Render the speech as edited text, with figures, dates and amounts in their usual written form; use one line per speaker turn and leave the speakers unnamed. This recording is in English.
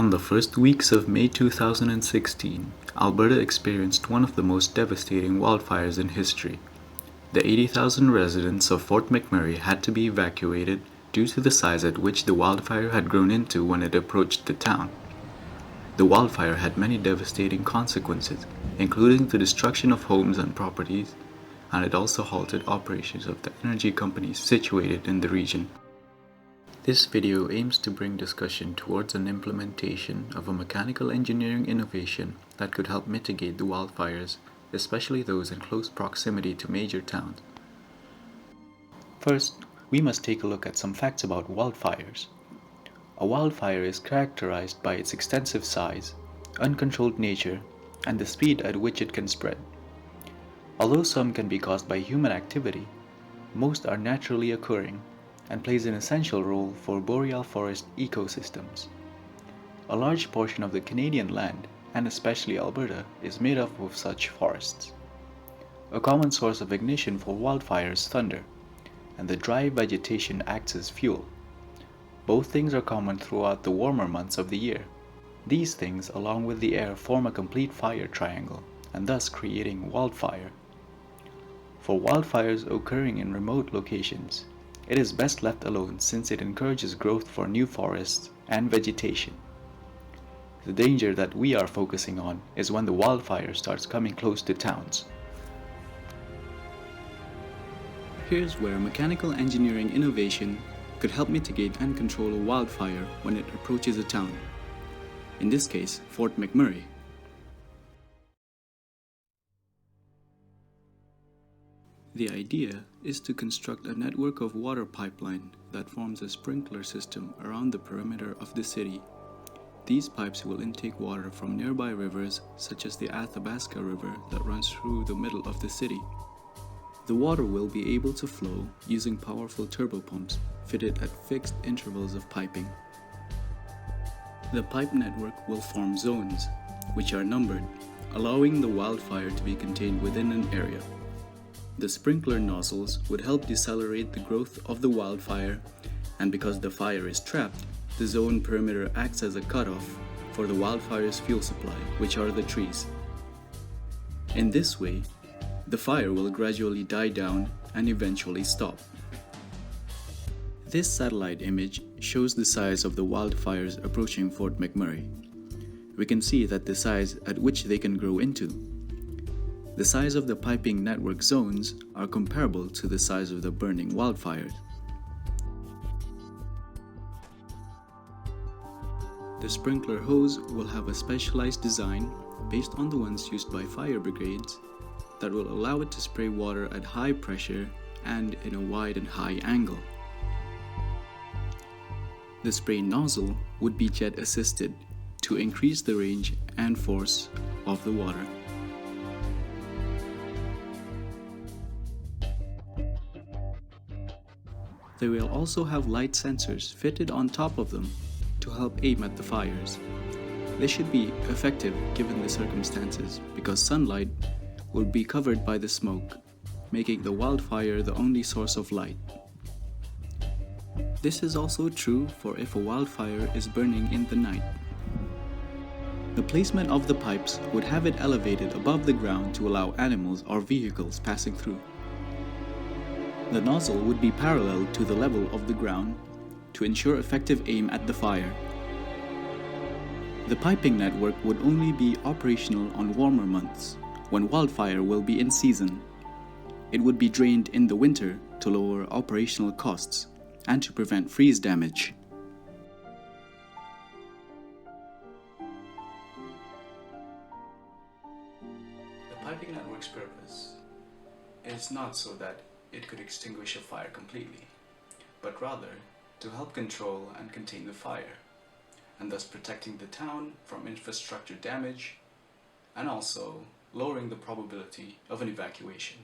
On the first weeks of May 2016, Alberta experienced one of the most devastating wildfires in history. The 80,000 residents of Fort McMurray had to be evacuated due to the size at which the wildfire had grown into when it approached the town. The wildfire had many devastating consequences, including the destruction of homes and properties, and it also halted operations of the energy companies situated in the region. This video aims to bring discussion towards an implementation of a mechanical engineering innovation that could help mitigate the wildfires, especially those in close proximity to major towns. First, we must take a look at some facts about wildfires. A wildfire is characterized by its extensive size, uncontrolled nature, and the speed at which it can spread. Although some can be caused by human activity, most are naturally occurring and plays an essential role for boreal forest ecosystems. A large portion of the Canadian land, and especially Alberta, is made up of such forests. A common source of ignition for wildfires is thunder, and the dry vegetation acts as fuel. Both things are common throughout the warmer months of the year. These things, along with the air, form a complete fire triangle, and thus creating wildfire. For wildfires occurring in remote locations, it is best left alone since it encourages growth for new forests and vegetation. The danger that we are focusing on is when the wildfire starts coming close to towns. Here's where mechanical engineering innovation could help mitigate and control a wildfire when it approaches a town. In this case, Fort McMurray. The idea is to construct a network of water pipeline that forms a sprinkler system around the perimeter of the city. These pipes will intake water from nearby rivers such as the Athabasca River that runs through the middle of the city. The water will be able to flow using powerful turbopumps fitted at fixed intervals of piping. The pipe network will form zones, which are numbered, allowing the wildfire to be contained within an area. The sprinkler nozzles would help decelerate the growth of the wildfire, and because the fire is trapped, the zone perimeter acts as a cutoff for the wildfire's fuel supply, which are the trees. In this way, the fire will gradually die down and eventually stop. This satellite image shows the size of the wildfires approaching Fort McMurray. We can see that the size at which they can grow into. The size of the piping network zones are comparable to the size of the burning wildfires. The sprinkler hose will have a specialized design based on the ones used by fire brigades that will allow it to spray water at high pressure and in a wide and high angle. The spray nozzle would be jet assisted to increase the range and force of the water. They will also have light sensors fitted on top of them to help aim at the fires. This should be effective given the circumstances because sunlight will be covered by the smoke, making the wildfire the only source of light. This is also true for if a wildfire is burning in the night. The placement of the pipes would have it elevated above the ground to allow animals or vehicles passing through. The nozzle would be parallel to the level of the ground to ensure effective aim at the fire. The piping network would only be operational on warmer months, when wildfire will be in season. It would be drained in the winter to lower operational costs and to prevent freeze damage. The piping network's purpose is not so that it could extinguish a fire completely, but rather to help control and contain the fire, and thus protecting the town from infrastructure damage and also lowering the probability of an evacuation.